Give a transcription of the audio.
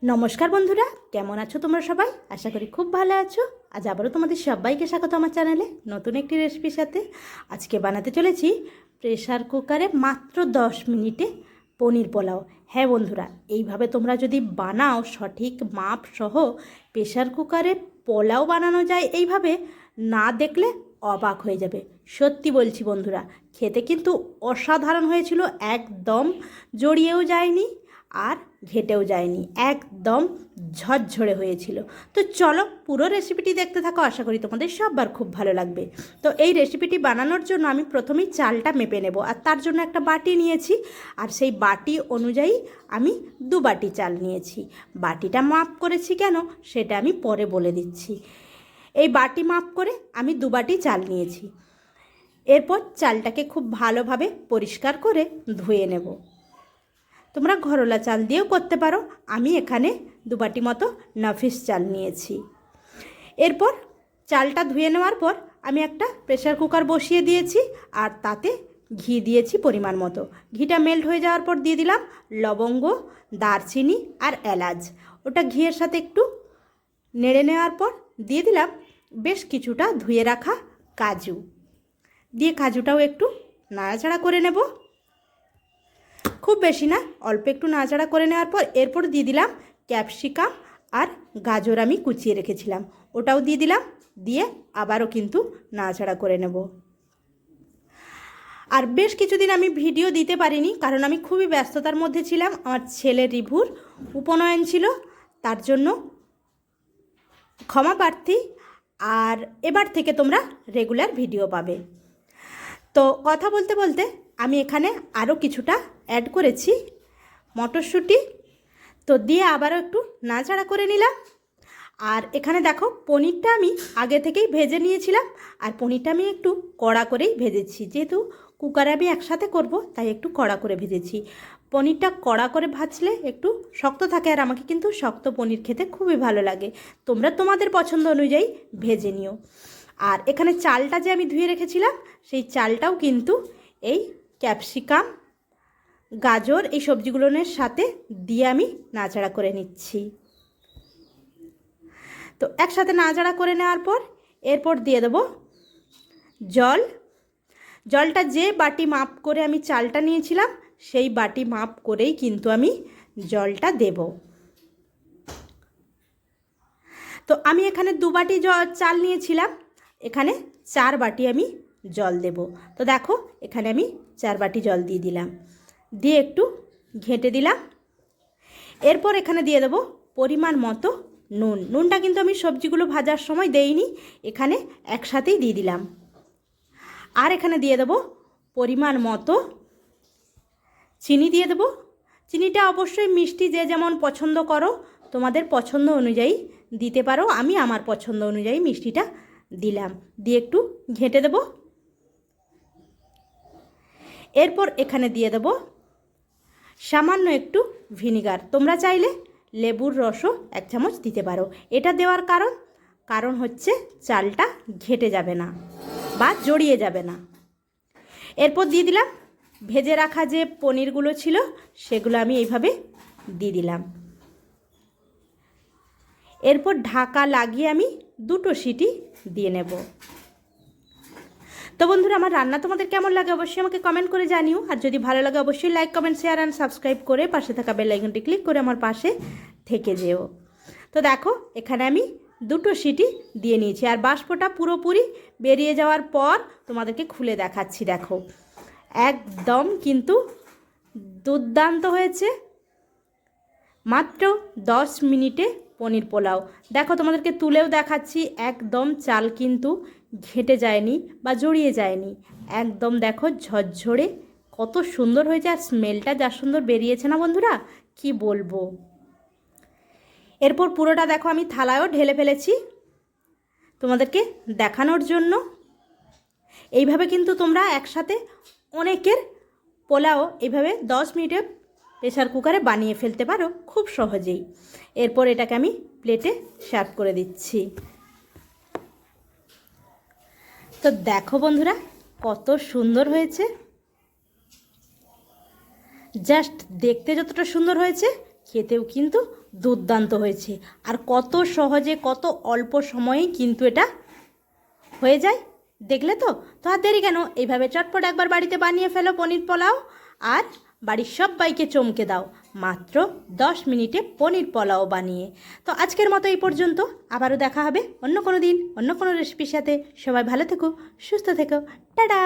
নমস্কার বন্ধুরা, কেমন আছো তোমরা সবাই? আশা করি খুব ভালো আছো। আজ আবারও তোমাদের সবাইকে স্বাগত আমার চ্যানেলে নতুন একটি রেসিপির সাথে। আজকে বানাতে চলেছি প্রেসার কুকারে মাত্র 10 মিনিটে পনির পোলাও। হ্যাঁ বন্ধুরা, এইভাবে তোমরা যদি বানাও সঠিক মাপ সহ প্রেসার কুকারে পোলাও বানানো যায় এইভাবে, না দেখলে অবাক হয়ে যাবে। সত্যি বলছি বন্ধুরা, খেতে কিন্তু অসাধারণ হয়েছিল। একদম জড়িয়েও যায়নি আর ঘেটেও যায়নি, একদম ঝরঝরে হয়েছিল। তো চলো পুরো রেসিপিটি দেখতে থাকো, আশা করি তোমাদের সবার খুব ভালো লাগবে। তো এই রেসিপিটি বানানোর জন্য আমি প্রথমেই চালটা মেপে নেব, আর তার জন্য একটা বাটি নিয়েছি, আর সেই বাটি অনুযায়ী আমি 2 বাটি চাল নিয়েছি। বাটিটা মাপ করেছি কেন সেটা আমি পরে বলে দিচ্ছি। এই বাটি মাপ করে আমি 2 বাটি চাল নিয়েছি। এরপর চালটাকে খুব ভালোভাবে পরিষ্কার করে ধুয়ে নেব। তোমরা ঘরোলা চাল দিয়েও করতে পারো, আমি এখানে 2 বাটি মতো নাফিস চাল নিয়েছি। এরপর চালটা ধুয়ে নেওয়ার পর আমি একটা প্রেসার কুকার বসিয়ে দিয়েছি, আর তাতে ঘি দিয়েছি পরিমাণ মতো। ঘিটা মেল্ট হয়ে যাওয়ার পর দিয়ে দিলাম লবঙ্গ, দারচিনি আর এলাচ। ওটা ঘিয়ের সাথে একটু নেড়ে নেওয়ার পর দিয়ে দিলাম বেশ কিছুটা ধুয়ে রাখা কাজু। দিয়ে কাজুটাও একটু নাড়াচাড়া করে নেব, খুব বেশি না, অল্প একটু নাড়াচাড়া করে নেওয়ার পর এরপর দিয়ে দিলাম ক্যাপসিকাম আর গাজর আমি কুচিয়ে রেখেছিলাম, ওটাও দিয়ে দিলাম। দিয়ে আবারও কিন্তু নাড়াচাড়া করে নেব। আর বেশ কিছুদিন আমি ভিডিও দিতে পারিনি, কারণ আমি খুবই ব্যস্ততার মধ্যে ছিলাম। আমার ছেলের রিভুর উপনয়ন ছিল, তার জন্য ক্ষমা প্রার্থী। আর এবার থেকে তোমরা রেগুলার ভিডিও পাবে। তো কথা বলতে বলতে আমি এখানে আরও কিছুটা অ্যাড করেছি মটরশুঁটি। তো দিয়ে আবারও একটু নাড়াচাড়া করে নিলাম। আর এখানে দেখো পনিরটা আমি আগে থেকেই ভেজে নিয়েছিলাম, আর পনিরটা আমি একটু কড়া করেই ভেজেছি, যেহেতু কুকারে আমি একসাথে করব তাই একটু কড়া করে ভেজেছি। পনিরটা কড়া করে ভাজলে একটু শক্ত থাকে, আর আমাকে কিন্তু শক্ত পনির খেতে খুবই ভালো লাগে। তোমরা তোমাদের পছন্দ অনুযায়ী ভেজে নিও। আর এখানে চালটা যে আমি ধুয়ে রেখেছিলাম, সেই চালটাও কিন্তু এই ক্যাপসিকাম, গাজর এই সবজিগুলোর সাথে দিয়ে আমি নাড়াচাড়া করে নিচ্ছি। তো একসাথে নাড়াচাড়া করে নেওয়ার পর এরপর দিয়ে দেবো জল। জলটা যে বাটি মাপ করে আমি চালটা নিয়েছিলাম সেই বাটি মাপ করেই কিন্তু আমি জলটা দেব। তো আমি এখানে 2 বাটি চাল নিয়েছিলাম, এখানে 4 বাটি আমি জল দেব। তো দেখো এখানে আমি 4 বাটি জল দিয়ে দিলাম, দিয়ে একটু ঘেঁটে দিলাম। এরপর এখানে দিয়ে দেবো পরিমাণ মতো নুন। নুনটা কিন্তু আমি সবজিগুলো ভাজার সময় দেইনি, এখানে একসাথেই দিয়ে দিলাম। আর এখানে দিয়ে দেবো পরিমাণ মতো চিনি দিয়ে দেবো। চিনিটা অবশ্যই মিষ্টি যে যেমন পছন্দ করো তোমাদের পছন্দ অনুযায়ী দিতে পারো, আমি আমার পছন্দ অনুযায়ী মিষ্টিটা দিলাম। দিয়ে একটু ঘেঁটে দেবো। এরপর এখানে দিয়ে দেবো সামান্য একটু ভিনিগার। তোমরা চাইলে লেবুর রসও 1 চামচ দিতে পারো। এটা দেওয়ার কারণ হচ্ছে চালটা ঘেঁটে যাবে না বা জড়িয়ে যাবে না। এরপর দিয়ে দিলাম ভেজে রাখা যে পনিরগুলো ছিল সেগুলো আমি এইভাবে দিয়ে দিলাম। এরপর ঢাকা লাগিয়ে আমি 2টো সিটি দিয়ে নেব। তো বন্ধুরা, আমার রান্না তোমাদের কেমন লাগে অবশ্যই আমাকে কমেন্ট করে জানিও। আর যদি ভালো লাগে অবশ্যই like, comment, share and subscribe করে পাশে থাকা বেল আইকনটি ক্লিক করে আমার পাশে থেকে যেও। তো দেখো এখানে আমি 2টো সিটি দিয়ে নিয়েছি, আর বাষ্পটা পুরোপুরি বেরিয়ে যাওয়ার পর তোমাদেরকে খুলে দেখাচ্ছি। দেখো একদম কিন্তু দুর্দান্ত হয়েছে। মাত্র 10 মিনিটে পনির পোলাও। দেখো তোমাদেরকে তুলেও দেখাচ্ছি, একদম চাল কিন্তু ঘেঁটে যায়নি বা জড়িয়ে যায়নি, একদম দেখো ঝরঝরে কত সুন্দর হয়েছে। আর স্মেলটা যা সুন্দর বেরিয়েছে না বন্ধুরা, কি বলবো। এরপর পুরোটা দেখো আমি থালায়ও ঢেলে ফেলেছি তোমাদেরকে দেখানোর জন্য। এইভাবে কিন্তু তোমরা একসাথে অনেকের পোলাও এইভাবে 10 মিনিটে প্রেসার কুকারে বানিয়ে ফেলতে পারো খুব সহজেই। এরপর এটাকে আমি প্লেটে সার্ভ করে দিচ্ছি। তো দেখো বন্ধুরা কত সুন্দর হয়েছে, জাস্ট দেখতে যতটা সুন্দর হয়েছে খেতেও কিন্তু দুর্দান্ত হয়েছে। আর কত সহজে কত অল্প সময়েই কিন্তু এটা হয়ে যায়, দেখলে তো। তো আর দেরি কেন, এইভাবে চটপট একবার বাড়িতে বানিয়ে ফেলো পনির পোলাও, আর বাড়ির সবাইকে চমকে দাও মাত্র 10 মিনিটে পনির পোলাও বানিয়ে। তো আজকের মতো এই পর্যন্ত, আবারও দেখা হবে অন্য কোনো দিন অন্য কোনো রেসিপির সাথে। সবাই ভালো থেকো, সুস্থ থেকো, টাটা।